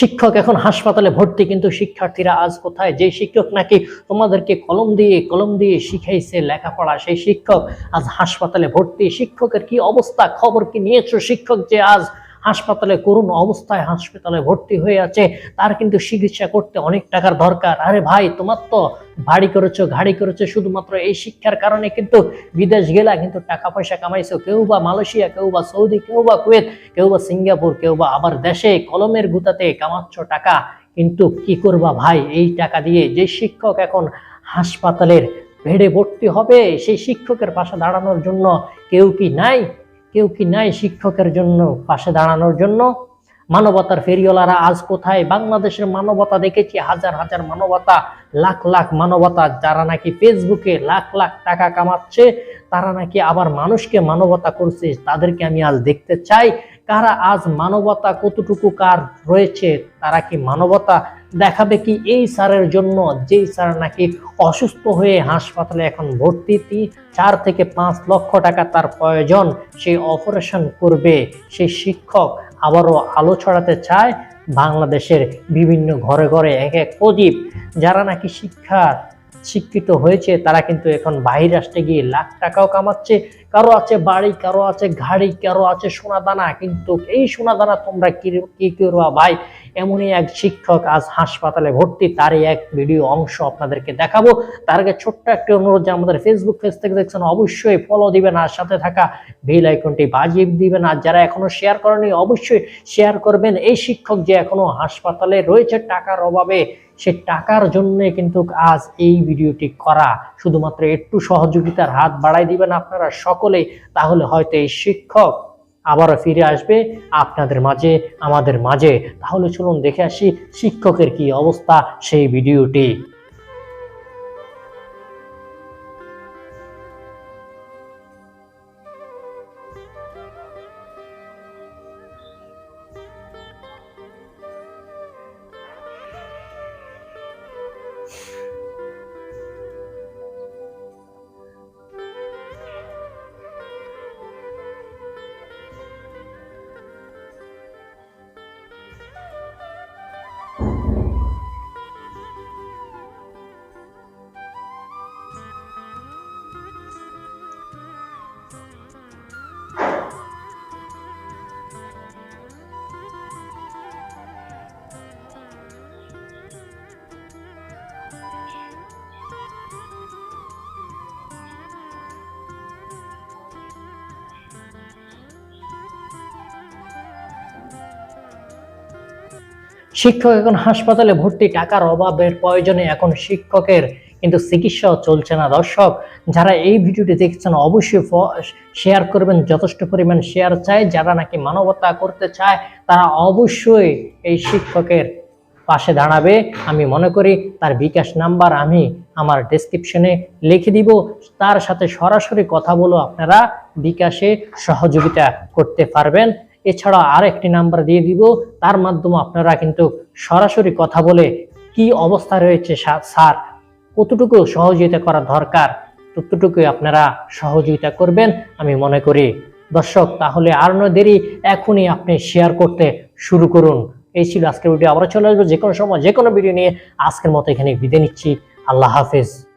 শিক্ষক এখন হাসপাতালে ভর্তি, কিন্তু শিক্ষার্থীরা আজ কোথায়? যে শিক্ষক নাকি তোমাদেরকে কলম দিয়ে শিখাইছে লেখাপড়া, সেই শিক্ষক আজ হাসপাতালে ভর্তি। শিক্ষকের কি অবস্থা, খবর কি নিয়েছো? শিক্ষক যে আজ হাসপাতালে করুণ অবস্থায় হাসপাতালে ভর্তি হয়ে আছে, তার কিন্তু চিকিৎসা করতে অনেক টাকার দরকার। আরে ভাই, তোমার তো বাড়ি করেছো, গাড়ি করেছো, শুধুমাত্র এই শিক্ষার কারণে কিন্তু বিদেশ গেলা, কিন্তু টাকা পয়সা কামাইছো। কেউ বা মালয়েশিয়া, কেউ বা সৌদি, কেউ বা কুয়েত, কেউ বা সিঙ্গাপুর, কেউ বা আবার দেশে কলমের গুতাতে কামাচ্ছ টাকা। কিন্তু কি করবা ভাই এই টাকা দিয়ে? যে শিক্ষক এখন হাসপাতালের বেডে ভর্তি হবে, সেই শিক্ষকের পাশে দাঁড়ানোর জন্য কেউ কি নাই? কেউ কি নাই শিক্ষকের জন্য পাশে দাঁড়ানোর জন্য? মানবতার ফেরিওয়ালারা আজ কোথায়? বাংলাদেশের মানবতা দেখেছি, হাজার হাজার মানবতা, লাখ লাখ মানবতা, যারা নাকি ফেসবুকে লাখ লাখ টাকা কামাচ্ছে, তারা নাকি আবার মানুষকে মানবতা করছে। তাদেরকে আমি আজ দেখতে চাই, কারা আজ মানবতা কতটুকু কার রয়েছে, তারা কি মানবতা দেখাবে কি এই স্যারের জন্য, যেই স্যার নাকি অসুস্থ হয়ে হাসপাতালে এখন ভর্তি, 4 থেকে 5 লক্ষ টাকা তার প্রয়োজন, সেই অপারেশন করবে। সেই শিক্ষক আবারও আলো ছড়াতে চায় বাংলাদেশের বিভিন্ন ঘরে ঘরে এক এক প্রদীপ। যারা নাকি শিক্ষিত হয়েছে, তারা কিন্তু এখন বাহির রাষ্ট্রে গিয়ে লাখ টাকাও কামাচ্ছে। কারো আছে বাড়ি, কারো আছে গাড়ি, কারো আছে সোনাদানা। কিন্তু এই সোনাদানা তোমরা কি করবা ভাই? এমনই এক শিক্ষক আজ হাসপাতালে ভর্তি, তারই এক ভিডিও অংশ আপনাদেরকে দেখাবো। তার আগে ছোট্ট একটা অনুরোধ, যে আমাদের ফেসবুক পেজ থেকে দেখছেন অবশ্যই ফলো দিবেন, আর সাথে থাকা বেল আইকনটি বাজিয়ে দিবেন। আর যারা এখনো শেয়ার করেনি অবশ্যই শেয়ার করবেন। এই শিক্ষক যে এখনো হাসপাতালে রয়েছে টাকার অভাবে, সে টাকার জন্য কিন্তু আজ এই ভিডিওটি করা। শুধুমাত্র একটু সহযোগিতার হাত বাড়াই দিবেন আপনারা সকলেই, তাহলে হয়তো এই শিক্ষক আবারও ফিরে আসবে আপনাদের মাঝে, আমাদের মাঝে। তাহলে চলুন দেখে আসি শিক্ষকের কি অবস্থা, সেই ভিডিওটি। শিক্ষক এখন হাসপাতালে ভর্তি, টাকার অভাবের প্রয়োজনে এখন শিক্ষকের কিন্তু চিকিৎসাও চলছে না। দর্শক, যারা এই ভিডিওটি দেখছেন অবশ্যই শেয়ার করবেন, যথেষ্ট পরিমাণ শেয়ার চাই। যারা নাকি মানবতা করতে চায়, তারা অবশ্যই এই শিক্ষকের পাশে দাঁড়াবে। আমি মনে করি তার বিকাশ নাম্বার আমি আমার ডেসক্রিপশনে লিখে দিব, তার সাথে সরাসরি কথা বলে আপনারা বিকাশে সহযোগিতা করতে পারবেন। এছাড়া আর একটি নাম্বার দিয়ে দিব, তার মাধ্যমে আপনারা কিন্তু সরাসরি কথা বলে কি অবস্থা রয়েছে, স্যার কতটুকু সহযোগিতা করা দরকার, ততটুকুই আপনারা সহযোগিতা করবেন আমি মনে করি। দর্শক, তাহলে আর নয় দেরি, এখনই আপনি শেয়ার করতে শুরু করুন। এই ছিল আজকের ভিডিও। আবার চলে আসবো যে কোনো সময় যে কোনো ভিডিও নিয়ে। আজকের মতো এখানে বিদায় নিচ্ছি। আল্লাহ হাফেজ।